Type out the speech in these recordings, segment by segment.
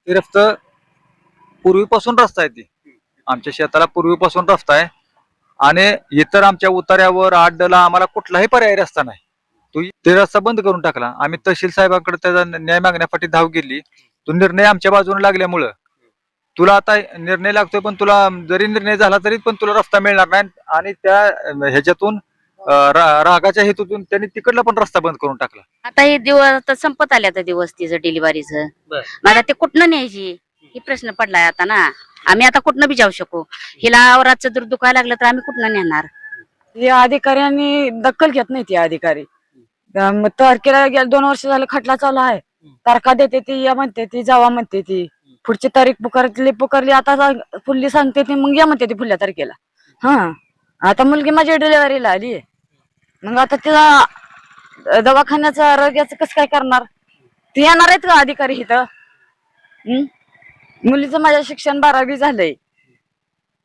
ते रस्ता पूर्वीपासून रस्ता आहे ती आमच्या शेताला पूर्वीपासून रस्ता आहे आणि इतर आमच्या उतार्यावर आड्डला आम्हाला कुठलाही पर्याय रस्ता नाही. तो ते रस्ता बंद करून टाकला. आम्ही तहसील साहेबांकडे त्याचा न्याय मागण्यासाठी धाव गेली. तो निर्णय आमच्या बाजूने लागल्यामुळं तुला आता निर्णय लागतोय, पण तुला जरी निर्णय झाला तरी पण तुला रस्ता मिळणार नाही. आणि त्या ह्याच्यातून रागाच्या हेतूतून त्यांनी तिकडला पण रस्ता बंद करून टाकला. आता हे दिवस आता संपत आले आता दिवस तिचं डिलिव्हरीचं. मग आता ते कुठनं न्यायची ही प्रश्न पडलाय आता ना. आम्ही आता कुठनं बी जाऊ शकू. हिला आवराचं जर दुखायला लागलं तर आम्ही कुठनं नेणार. या अधिकाऱ्यांनी दखल घेत नाही ती अधिकारी. तारखेला 2 वर्ष झालं खटला चालू आहे. तारखा देते ती, या म्हणते ती, जावा म्हणते ती, पुढची तारीख पुकारली आता फुल्ली सांगते ती, मग या म्हणते ती पुढल्या तारखेला. हा आता मुलगी माझ्या डिलिव्हरीला आली. मग आता तिला दवाखान्याचं आरोग्याचं कसं काय करणार. ती येणार आहेत का अधिकारी इथं. मुलीचं माझ्या शिक्षण 12वी झालंय.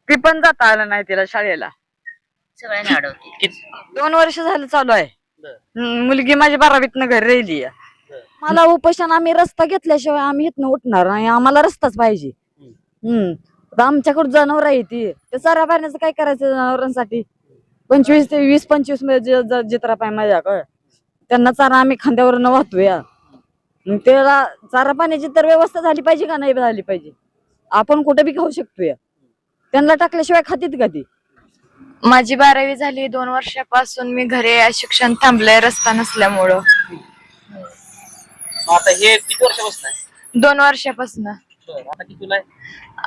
ती पण जाता आलं नाही तिला शाळेला. सगळ्यांनी अडवते. 2 वर्ष झालं चालू आहे. मुलगी माझी 12वीतनं घरी राहिली. मला उपोषण, आम्ही रस्ता घेतल्याशिवाय आम्ही इथनं उठणार नाही. आम्हाला रस्ताच पाहिजे. आमच्याकडे जनावर आहे ती, ते चारा पाण्याचं काय करायचं जनावरांसाठी. 25 ते 20-25 जित्रा पाय माझ्याकडे. त्यांना चारा आम्ही खांद्यावर वाहतोय. त्याला चारा पाण्याची तर व्यवस्था झाली पाहिजे का नाही झाली पाहिजे. आपण कुठे बी खाऊ शकतोय. त्यांना टाकल्याशिवाय खातीत का ती. माझी 12वी झाली. 2 वर्षापासून मी घरी शिक्षण थांबलंय रस्ता नसल्यामुळं. आता हे किती वर्षापासून आहे? 2 वर्षापासून. आता कितीला आहे?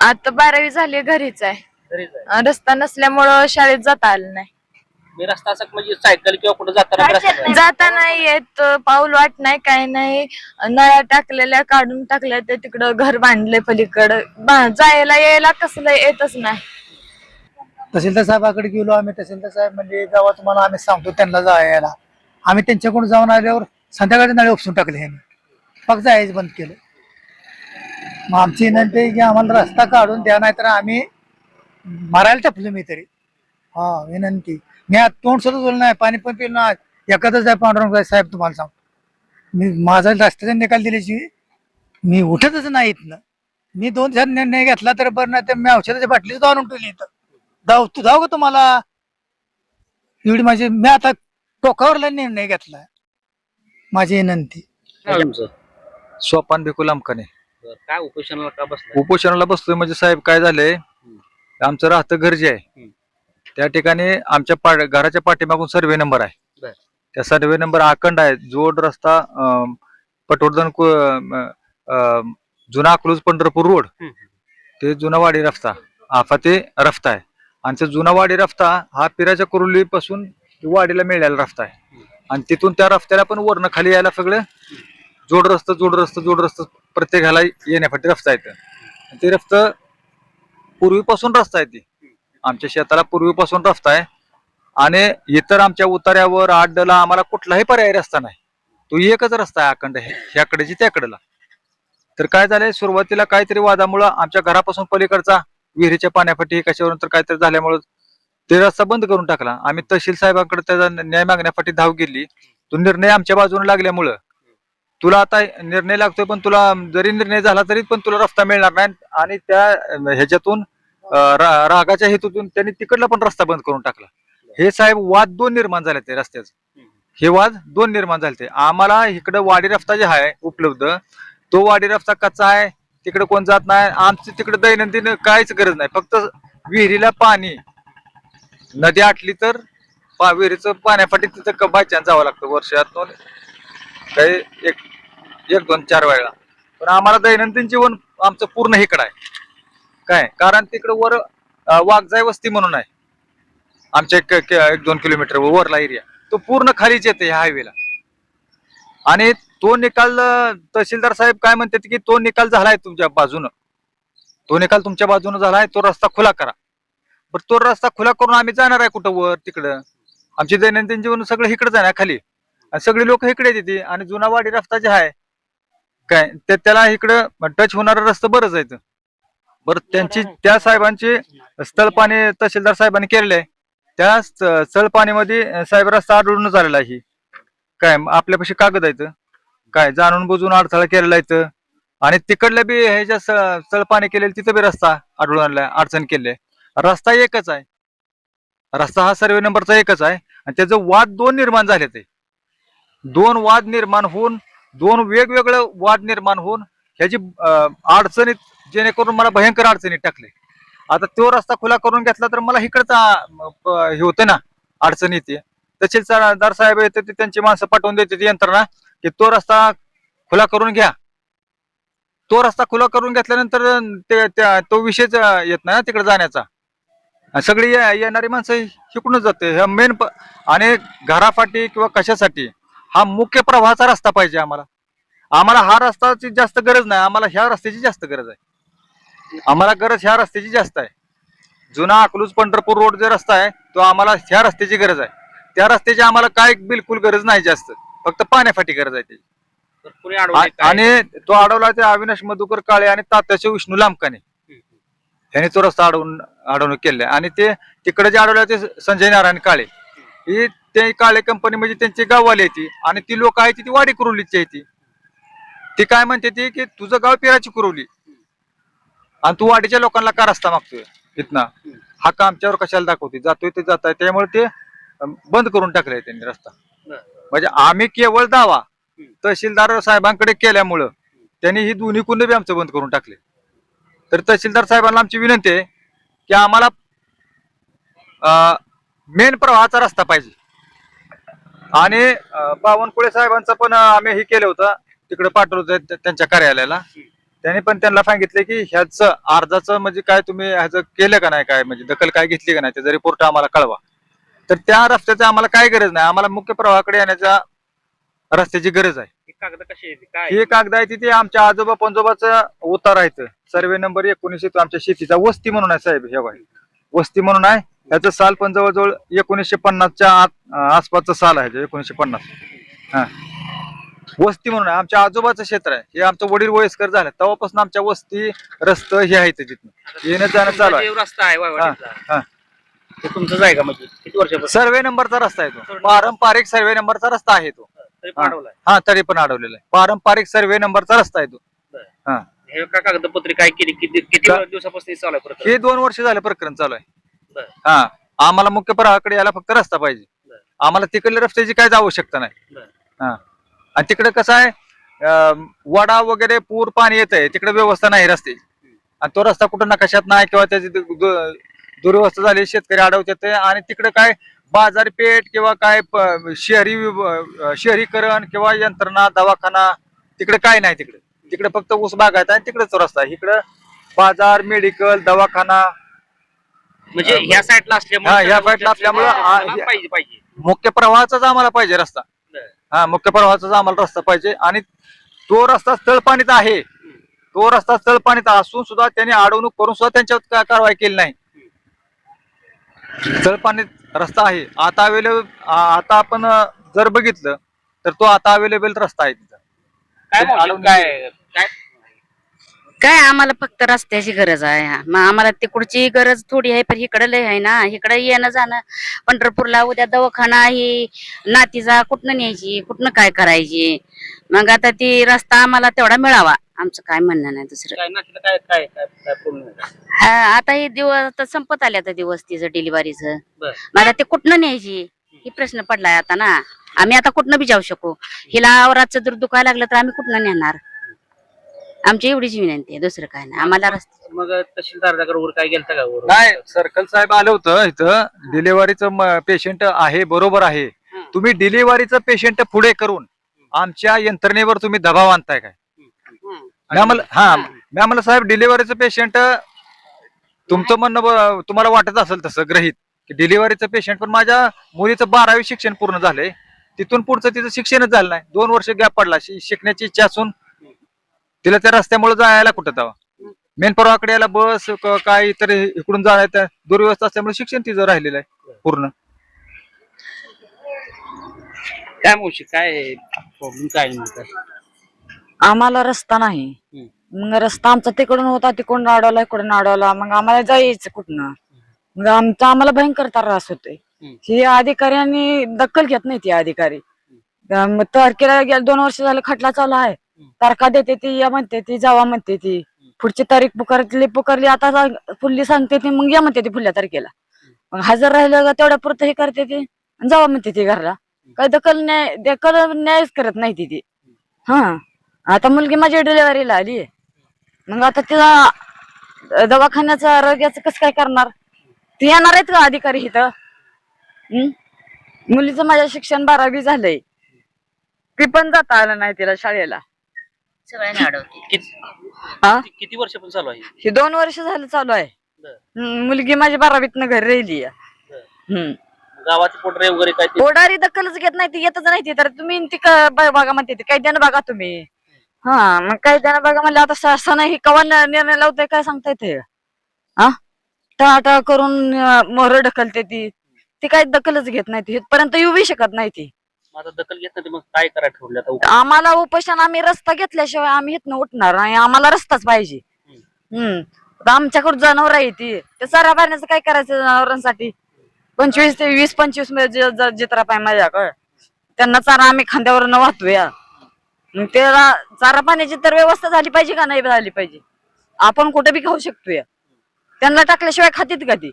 आता 12वी झाली, घरीच आहे. घरीच आहे. रस्ता नसल्यामुळं शाळेत जाता आलं नाही. मी रस्ता असं म्हणजे सायकल किंवा कुठं जाताना रस्ता आहे. जाता नाही येत, पाऊल वाट नाही, काय नाही. नळ्या टाकलेल्या काढून टाकल्या, ते तिकडं घर बांधले पलीकडं. जायला यायला कसलं येतच नाही. तहसीलदार साहेबाकडे गेलो आम्ही. तहसीलदार साहेब म्हणजे जेव्हा तुम्हाला आम्ही सांगतो त्यांना जायला, आम्ही त्यांच्याकडून जाऊन आल्यावर संध्याकाळी नळे उपसून टाकले ह्यांनी. फक्त जायचं बंद केलं. मग आमची विनंती आहे की आम्हाला रस्ता काढून द्या, नाही तर आम्ही मारायला टपलो मी तरी. हा विनंती. मी आज तोंड सुद्धा बोललो नाही, पाणी पण पिलं नाही. एखादंच आहे पांडुरंग साहेब, तुम्हाला सांगतो मी माझा रस्त्याचा निकाल दिल्याची मी उठतच नाही इथनं. मी 2-4 निर्णय घेतला तर बरं, नाही तर मी औषधाच्या बाटली सुद्धा आणून ठेवली इथं. जाऊ का तुम्हाला एवढी माझी. मी आता टोकावरला निर्णय घेतला. माझी विनंती. सोपान भिकू लांबकाने काय उपोषणाला का बसला? उपोषणाला बसतोय म्हणजे साहेब काय झालंय, आमचं राहतं घर जे आहे त्या ठिकाणी आमच्या घराच्या पाठीमागून सर्वे नंबर आहे. बर. त्या सर्वे नंबर अखंड आहे. जोड रस्ता पटवर्धन जुना अकलूज पंढरपूर रोड ते जुनावाडी रस्ता आफा ते रस्ता आहे. आणि ते जुनावाडी रस्ता हा पिराच्या कुरुली पासून वाडीला मिळालेला रस्ता आहे. आणि तिथून त्या रस्त्याला पण वरनं खाली यायला सगळं जोड रस्ता प्रत्येक ह्याला येण्यासाठी रस्ता येतं. ते रस्ता पूर्वीपासून रस्ता आहे ती आमच्या शेताला पूर्वीपासून रस्ता आहे. आणि इतर आमच्या उतार्यावर आड्डला आम्हाला कुठलाही पर्याय रस्ता नाही. तो एकच रस्ता आहे अखंड, ह्याकडेची त्याकडेला. तर काय झालंय, सुरुवातीला काहीतरी वादामुळं आमच्या घरापासून पलीकडचा विहिरीच्या पाण्यापाठी कशावरून तर काहीतरी झाल्यामुळं ते रस्ता बंद करून टाकला. आम्ही तहसील साहेबांकडे त्याचा न्याय मागण्यासाठी धाव गेली. तो निर्णय आमच्या बाजूने लागल्यामुळं तुला आता निर्णय लागतोय, पण तुला जरी निर्णय झाला तरी पण तुला रस्ता मिळणार नाही. आणि त्या ह्याच्यातून रागाच्या हेतूतून त्यांनी तिकडला पण रस्ता बंद करून टाकला. हे साहेब वाद 2 निर्माण झाले ते रस्त्याचे. हे वाद 2 निर्माण झाले ते. आम्हाला इकडं वाडी रस्ता जे आहे उपलब्ध, तो वाडी रस्ता कच्चा आहे, तिकडे कोण जात नाही. आमचं तिकडे दैनंदिन काहीच गरज नाही. फक्त विहिरीला पाणी, नदी आटली तर विहिरीचं पाण्यासाठी तिथं बायचान जावं लागतं वर्षातून काही 1-2-4 वेळा. पण आम्हाला दैनंदिन जीवन आमचं पूर्ण इकडं आहे. काय कारण तिकडं वर वाघजाई वस्ती म्हणून आहे आमच्या 1-2 किलोमीटर वरला एरिया, तो पूर्ण खालीच येते ह्या हायवेला. आणि तो निकाल तहसीलदार साहेब काय म्हणतात की तो निकाल झालाय तुमच्या बाजूनं, तो निकाल तुमच्या बाजूनं झालाय, तो रस्ता खुला करा. पण तो रस्ता खुला करून आम्ही जाणार आहे कुठं वर तिकडं. आमची दैनंदिन जीवन सगळं इकडे जाणार खाली, आणि सगळी लोक इकडे येते. आणि जुनावाडी रस्ता जे आहे काय त्याला इकडं टच होणारा रस्ता बरंच आहे. बरं त्यांची त्या साहेबांची स्थळपाणी तहसीलदार साहेबांनी केलेलं आहे. त्या स्थळपाणीमध्ये साहेब रस्ता आढळून झालेला आहे. काय आपल्यापाशी कागद आहेत काय, जाणून बुजून अडथळा केलेला आहे. आणि तिकडल्या बी ह्याच्या सळपाणी केलेलं तिथं बी रस्ता आढळून आणलाय, अडचण केली. रस्ता एकच आहे, रस्ता हा सर्वे नंबरचा एकच आहे आणि त्याचं वाद दोन निर्माण झाले. ते दोन वाद निर्माण होऊन, दोन वेगवेगळे वाद निर्माण होऊन ह्याची अडचणीत, जेणेकरून मला भयंकर अडचणीत टाकले. आता तो रस्ता खुला करून घेतला तर मला इकडचा हे होतं ना, अडचण येते. तहसीलदार साहेब येते, ते त्यांची माणसं पाठवून देते ती यंत्रणा की तो रस्ता खुला करून घ्या. तो रस्ता खुला करून घेतल्यानंतर तो विषयच येत नाही ना तिकडे जाण्याचा. आणि सगळी येणारी माणसं शिकूनच जाते. ह्या मेन आणि घरासाठी किंवा कशासाठी हा मुख्य प्रवाहाचा रस्ता पाहिजे आम्हाला. आम्हाला हा रस्त्याची जास्त गरज नाही, आम्हाला ह्या रस्त्याची जास्त गरज आहे. आम्हाला गरज ह्या रस्त्याची जास्त आहे. जुना अकलूज पंढरपूर रोड जो रस्ता आहे तो आम्हाला ह्या रस्त्याची गरज आहे. त्या रस्त्याची आम्हाला काय बिलकुल गरज नाही जास्त, फक्त पाण्यासाठी गरज आहे त्याची. कोणी अडवलंय काय? आणि तो अडवला ते अविनाश मधुकर काळे आणि तात्याचे विष्णू लांबकाने यांनी तो रस्ता अडवणूक केलाय. आणि ते तिकडे जे अडवलं ते संजय नारायण काळे, ही ते काळे कंपनी म्हणजे त्यांची गाववाली आहे ती. आणि ती लोक आहे ती वाडी कुरुलीची आहे ती. ती काय म्हणते ती की तुझं गाव पिराची कुरवली आणि तू वाडीच्या लोकांना का रस्ता मागतोय इथना, हा का आमच्यावर कशाला दाखवते, जातोय ते जात आहे. त्यामुळे ते बंद करून टाकलंय त्यांनी रस्ता. म्हणजे आम्ही केवळ दावा तहसीलदार साहेबांकडे केल्यामुळं त्यांनी ही दोन्ही कुंड बी आमचं बंद करून टाकले. तर तहसीलदार साहेबांना आमची विनंती आहे की आम्हाला मेन प्रवाहाचा रस्ता पाहिजे. आणि बावनकुळे साहेबांचं पण आम्ही हे केलं होतं, तिकडे पाठवलं होतं त्यांच्या कार्यालयाला. त्यांनी पण त्यांना सांगितले की ह्याच अर्जाचं म्हणजे काय तुम्ही ह्याचं केलं का नाही, काय म्हणजे दखल काय घेतली का नाही, त्याचा रिपोर्ट आम्हाला कळवा. तर त्या रस्त्याची आम्हाला काय गरज नाही, आम्हाला मुख्य प्रवाहाकडे येण्याच्या रस्त्याची गरज आहे. ही कागद कशी आहे? काय ही कागद आहे तिथे आमच्या आजोबा पंजोबाचं उतार आहे. सर्वे नंबर 19 आमच्या शेतीचा वस्ती म्हणून आहे साहेब. हे बघा वस्ती म्हणून आहे. याचं साल पण जवळजवळ 1950च्या आसपासचं साल आहे, 1950. हा वस्ती म्हणून आहे, आमच्या आजोबाचं क्षेत्र आहे. हे आमचं वडील वयस्कर झालं तेव्हापासून आमच्या वस्ती रस्त हे आहे, तिथून येणं जाणं चालू आहे. रस्ता आहे वायवाडीचा, हा ते तुमचंच आहे का? म्हणजे किती वर्षापासून सर्वे नंबरचा रस्ता आहे तो, पारंपरिक सर्वे नंबरचा रस्ता आहे तो. तरी पण अडवलाय? हा तरी पण अडवलेला आहे, पारंपरिक सर्वे नंबरचा रस्ता आहे तो. हा हे का कागदपत्रे काय केली? किती दिवसापासून चालू आहे प्रकरण? हे 2 वर्ष झालं प्रकरण चालू आहे. बरं. हा आम्हाला मुख्य प्रवाहाकडे यायला फक्त रस्ता पाहिजे. आम्हाला तिकडल्या रस्त्याची काहीच आवश्यकता नाही. हा आणि तिकडे कसं आहे, वडा वगैरे पूर पाणी येत आहे, तिकडे व्यवस्था नाही रस्ते. आणि तो रस्ता कुठं नकाशात नाही किंवा त्याची दुर्व्यवस्था झाली, शेतकरी अडवतात. आणि तिकडे काय बाजारपेठ किंवा काय शहरीकरण किंवा यंत्रणा दवाखाना तिकडे काय नाही. तिकडे फक्त ऊस बागायत आहे, तिकडेच रस्ता आहे. इकडे बाजार, मेडिकल, दवाखाना म्हणजे ह्या साईडला असल्यामुळे ह्या साईडला असल्यामुळे पाहिजे मुख्य प्रवाहाचाच आम्हाला पाहिजे रस्ता. हा मुख्य प्रवाहाचाच आम्हाला रस्ता पाहिजे. आणि तो रस्ता तळपाणीत आहे, तो रस्ता तळपाणीत असून सुद्धा त्यांनी अडवणूक करून सुद्धा त्यांच्यावर कारवाई केली नाही. तळपाणीत रस्ता आहे आता अवेलेबल. आता आपण जर बघितलं तर तो आता अवेलेबल रस्ता आहे तिथं. काय काय आम्हाला फक्त रस्त्याची गरज आहे. मग आम्हाला तिकडची गरज थोडी आहे, पण इकडे लय आहे ना. इकडे येणं जाणं पंढरपूरला, उद्या दवाखाना ही नातीचा कुठनं न्यायची, कुठनं काय करायची. मग आता ती रस्ता आम्हाला तेवढा मिळावा, आमचं काय म्हणणं नाही दुसरं. काय ना काय काय काय काय प्रॉब्लेम आहे? हा आता हे दिवस आता संपत आले, आता दिवस तिचं डिलिव्हरीचं. बरं. मग आता ते कुठनं न्यायची ही प्रश्न पडलाय आता ना. आम्ही आता कुठनं बी जाऊ शकू. हिला रातचं जर दुखायला लागलं तर आम्ही कुठनं नेणार. आमची एवढीच विनंती आहे, दुसरं काय नाही आम्हाला. मग तहसीलदाराकडे वर काय गेलता का? नाही, सर्कल साहेब आलं होतं इथं. डिलिव्हरीचं पेशंट आहे, बरोबर आहे. तुम्ही डिलिव्हरीचं पेशंट पुढे करून आमच्या यंत्रणेवर तुम्ही दबाव आणताय काय? मॅमला साहेब, डिलिव्हरीचं पेशंट तुमचं म्हणणं तुम्हाला वाटत असेल तसं ग्रहित की डिलिव्हरीचं पेशंट, पण माझ्या मुलीचं 12वी शिक्षण पूर्ण झालंय, तिथून पुढचं तिचं शिक्षणच झालं नाही. 2 वर्ष गॅप पडला. शिकण्याची इच्छा असून तिला त्या रस्त्यामुळे जायला कुठं तेव्हा मेन प्रवाहाकडे यायला बस काय इतर इकडून जायचं दुर्व्यवस्था असल्यामुळे शिक्षण तिचं राहिलेलं आहे पूर्ण. काय मोशी काय प्रॉब्लेम काय म्हणतात? आम्हाला रस्ता नाही. मग रस्ता आमचा तिकडून होता, तिकडून अडवला, इकडून अडवला. मग आम्हाला जायचं कुठनं. मग आम्हाला भयंकर त्रास होतोय. ही अधिकाऱ्यांनी दखल घेत नाही. ती अधिकारी तारखेला 2 वर्ष झाले खटला चालू आहे, तारखा देते ती या म्हणते ती जावा म्हणते ती पुढची तारीख पुकारली आता पुढली सांगते ती मग या म्हणते ती पुढल्या तारखेला मग हजर राहिलं का तेवढ्या पुरतं हे करते ती आणि जावा म्हणते ती घरला काही दखल न्यायच करत नाही ती हा आता मुलगी माझी डिलिव्हरीला आली मग आता तिला दवाखान्याचं आरोग्याचं कसं काय करणार ती येणार आहेत का अधिकारी इथं मुलीचं माझं शिक्षण 12वी झालंय ती पण जाता आलं नाही तिला शाळेला सगळ्यांनी अडवते हा किती वर्षापासून चालू आहे हे 2 वर्ष झालं चालू आहे मुलगी माझी 12वीतनं घरी राहिली गावाचे पोटरे वगैरे काय ते पोडारी दखलच घेत नाही ती येतच नाही ती तर तुम्ही ती बघा म्हणते ती कायद्यानं बघा तुम्ही हा मग कायद्यानं बघा म्हणलं आता शासन ही कवा निर्णय लावतोय काय सांगता येते हा टाळाटाळ करून मोहर ढकलते ती काही दखलच घेत नाही ती इथपर्यंत येऊ बी शकत नाही ती माझा दखल घेत नाही मग काय करायला ठरवलं आता आम्हाला उपोषण आम्ही रस्ता घेतल्याशिवाय आम्ही इथनं उठणार नाही आम्हाला रस्ताच पाहिजे आता आमच्याकडे जनावर आहे ती ते चारा पाण्याचं काय करायचं जनावरांसाठी 25 ते 20-25 जित्रा पाय माझ्याकडे त्यांना चारा आम्ही खांद्यावर न वाहतोया मग त्याला चारा पाण्याची तर व्यवस्था झाली पाहिजे का नाही झाली पाहिजे आपण कुठे बी खाऊ शकतोय त्यांना टाकल्याशिवाय खातीत का ती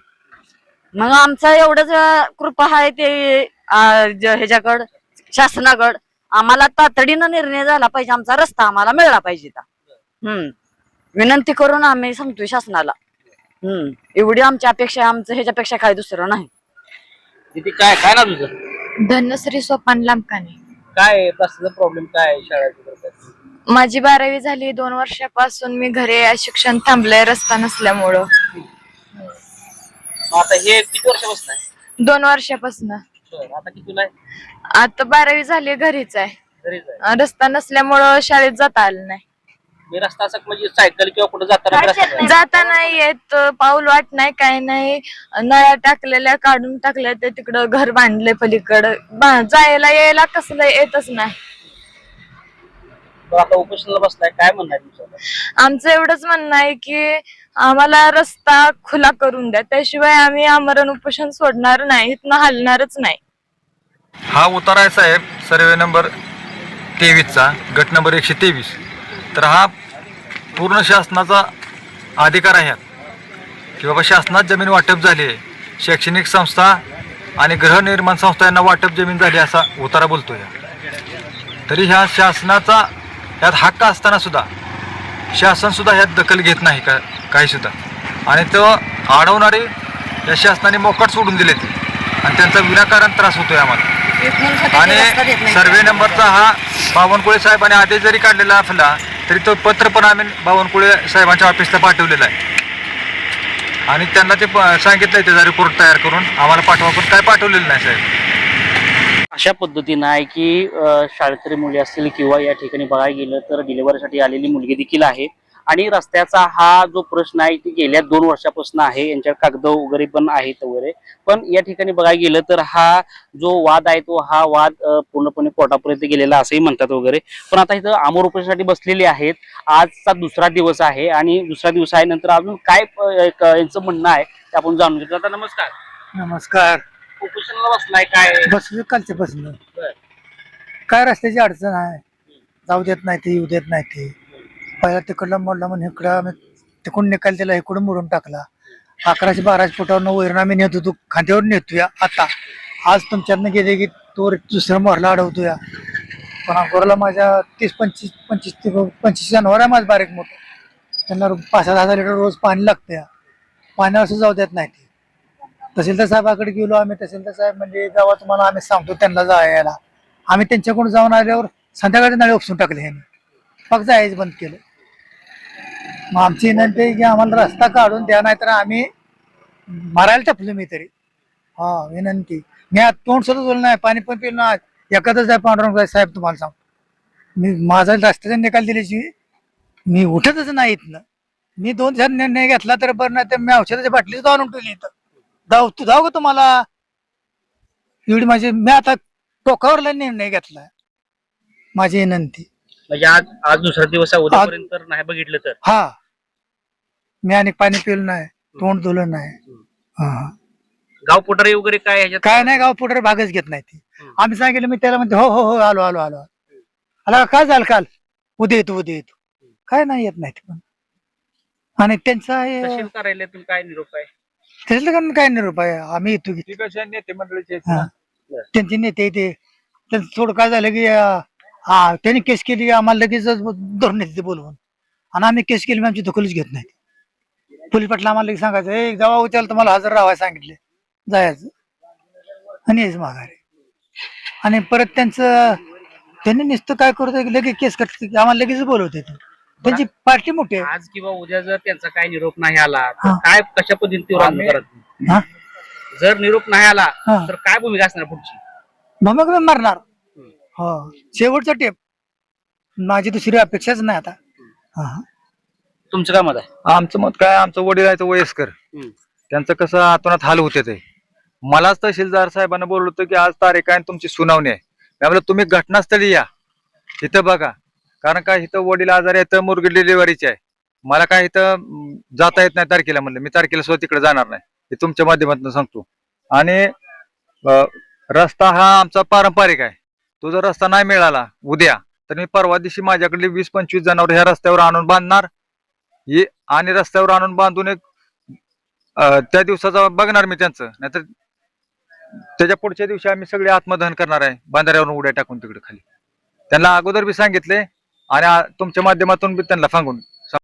मग आमचा एवढंच कृपा आहे ते ह्याच्याकडं शासनाकड आम्हाला तातडीनं निर्णय झाला पाहिजे आमचा रस्ता आम्हाला मिळाला पाहिजे विनंती करून आम्ही सांगतोय शासनाला एवढी आमची अपेक्षा आमचं ह्याच्यापेक्षा काय दुसरं नाही किती काय काय ना तुझं धनश्री सोपान लांबकाने काय रस्त्याचा प्रॉब्लेम काय आहे शाळेचा माझी 12वी झाली 2 वर्षापासून मी घरी शिक्षण थांबलंय रस्ता नसल्यामुळं आता हे किती वर्षापासून आहे 2 वर्षापासून आता कितीला आहे आता 12वी झाली घरीच आहे घरीच आहे रस्ता नसल्यामुळं शाळेत जाता आलं नाही मी रस्ता असं म्हणजे सायकल किंवा कुठं जाताना रस्ता नाही. जाता नाही येत पाऊल वाट नाही काय नाही नळ्या टाकलेल्या काढून टाकल्या ते तिकडं घर बांधले पलीकडं जायला यायला कसलं येतच नाही तर आता उपोषणाला बसलाय काय म्हणणं आहे तुमचं आमचं एवढंच म्हणणं आहे की आम्हाला रस्ता खुला करून द्या त्याशिवाय आम्ही आमरण उपोषण सोडणार नाही इथनं हलणारच नाही हा उतारा आहे साहेब सर्वे नंबर 23चा गट नंबर 123 तर हा पूर्ण शासनाचा अधिकार आहे की बाबा शासनात जमीन वाटप झाली आहे शैक्षणिक संस्था आणि गृहनिर्माण संस्था यांना वाटप जमीन झाली असा उतारा बोलतोय तरी ह्या शासनाचा यात हक्क असताना सुद्धा शासन सुद्धा ह्यात दखल घेत नाही का काही सुद्धा आणि तो अडवणारे या शासनाने मोकाट सोडून दिले ते आणि त्यांचा विनाकारण त्रास होतोय आम्हाला आणि सर्वे नंबरचा हा बावनकुळे साहेबांनी आदेश जरी काढलेला असला तरी तो पत्र पण आम्ही बावनकुळे साहेबांच्या ऑफिसला पाठवलेला आहे आणि त्यांना ते सांगितलंय त्याचा रिपोर्ट तयार करून आम्हाला पाठवा पण काय पाठवलेलं नाही साहेब अशा पद्धतीनं आहे की शाळकरी मुली असतील किंवा या ठिकाणी बघायला गेलं तर डिलिव्हरीसाठी आलेली मुलगी देखील आहे आणि रस्त्याचा हा जो प्रश्न आहे ती गेल्या 2 वर्षापासून आहे यांच्या कागद वगैरे पण आहेत वगैरे पण या ठिकाणी बघायला गेलं तर हा जो वाद आहे तो हा वाद पूर्णपणे कोर्टापर्यंत गेलेला असंही म्हणतात वगैरे पण आता इथं आमोर उपोषणासाठी बसलेले आहेत आजचा दुसरा दिवस आहे आणि दुसरा दिवस आहे नंतर अजून काय यांचं म्हणणं आहे ते आपण जाणून घेतो आता नमस्कार नमस्कार उपोषणाला बसलाय काय बसलो कालच्या बसलो काय रस्त्याची अडचण आहे जाऊ देत नाही ते येऊ देत नाही ते पहिला तिकडला मोडला म्हणून इकडं आम्ही तिकडून निकाल दिला इकडून मोडून टाकला 1100-1200 फुटावर वैरण आम्ही नेत होतो खांद्यावर नेतोया आता आज तुमच्यातनं गेले की तो दुसऱ्या मोहरला अडवतोया पण अंकोरला माझ्या 30-25 जनावर आहे माझं बारीक मोठं त्यांना 5,000 लिटर रोज पाणी लागतं या पाण्यावर सुद्धा जाऊ देत नाही ते तहसीलदार साहेबाकडे गेलो आम्ही तहसीलदार साहेब म्हणजे गावात तुम्हाला आम्ही सांगतो त्यांना जायला आम्ही त्यांच्याकडून जाऊन आल्यावर संध्याकाळी नळे उपसून टाकले ह्यांनी फक्त जायचं बंद केलं मग आमची विनंती आहे की आम्हाला रस्ता काढून द्या नाही तर आम्ही मारायला टपलो मी तरी हा विनंती मी आज तोंड सुद्धा बोललो नाही पाणी पण पिलं नाही एखादंच आहे पांडुरंग साहेब तुम्हाला सांगतो मी माझा रस्त्याचा निकाल दिल्याची मी उठतच नाही इथनं मी 2 दिवसात निर्णय घेतला तर बरं नाही तर मी औषधाची बाटली सुद्धा आणून ठेवली इथं जाऊ का तुम्हाला एवढी माझी मी आता टोकावरला निर्णय घेतला माझी विनंती म्हणजे आज दुसरा दिवस आहे उद्यापर्यंत नाही बघितलं तर हा मी आणि पाणी पिलं नाही तोंड धुलं नाही हा गाव पोटारे वगैरे काय ह्याच्यात काय नाही गाव पुढे भागच घेत नाही ती आम्ही सांगितलं मी त्याला म्हणते हो हो हो आलो आलो आलो आला काय झालं काल उद्या येतो काय नाही येत नाहीत पण. आणि त्यांचा तहसील कार्यालयातून काय निरोप आहे? तहसीलदारांना काय निरोप आहे, आम्ही येतो की. ती कशा नेते मंडळीचे आहेत हा. ना. त्यांचे नेते ते त्यांचं थोडं काय झालं की त्यांनी केस केली की आम्हाला लगेच धरून येते बोलवून, आणि आम्ही केस केली आमची दखलच घेत नाही. पोलीस पाटला आम्हाला लगेच सांगायचं ए जेव्हा उचल तुम्हाला हजर राहायला सांगितले जायचं आणि यायचं माघारी. आणि परत त्यांनी नुसतं काय करतो लगेच केस करते आम्हाला लगेच बोलवते. त्यांची पार्टी मोठी आहे. आज किंवा उद्या जर त्यांचा काय निरोप नाही आला तर हा. काय कशा पद्धतीने तीव्र आंदोलन आम्ही- करत? हा जर निरोप नाही आला हा. तर काय भूमिका असणार पुढची? मग मी मारणार. हो शेवटचा टेप, माझी दुसरी अपेक्षाच नाही आता. हा. तुमचं काय मत आहे? आमचं मत काय, आमचं वडील आहे तो वयस्कर, त्यांचं कसं आतोनात हाल होते ते. मलाच तहसीलदार साहेबांना बोललो होतं की आज तारीख आहे आणि तुमची सुनावणी आहे. मी म्हणलं तुम्ही घटनास्थळी या, इथं बघा, कारण काय इथं वडील आजारी आहे, मुलगी डिलिव्हरीची आहे, मला काय इथं जाता येत नाही तारखेला. म्हणलं मी तारखेला सुद्धा तिकडे जाणार नाही, हे तुमच्या माध्यमातून सांगतो. आणि रस्ता हा आमचा पारंपरिक आहे, तो जर रस्ता नाही मिळाला उद्या तर मी परवा दिवशी माझ्याकडले 20-25 जनावर ह्या रस्त्यावर आणून बांधणार आणि रस्त्यावर आणून बांधून एक त्या दिवसाचा बघणार मी त्यांचं, नाहीतर त्याच्या पुढच्या दिवशी आम्ही सगळे आत्मदहन करणार आहे बांधाऱ्यावरून उड्या टाकून तिकडे खाली. त्यांना अगोदर बी सांगितले आणि तुमच्या माध्यमातून बी त्यांना सांगून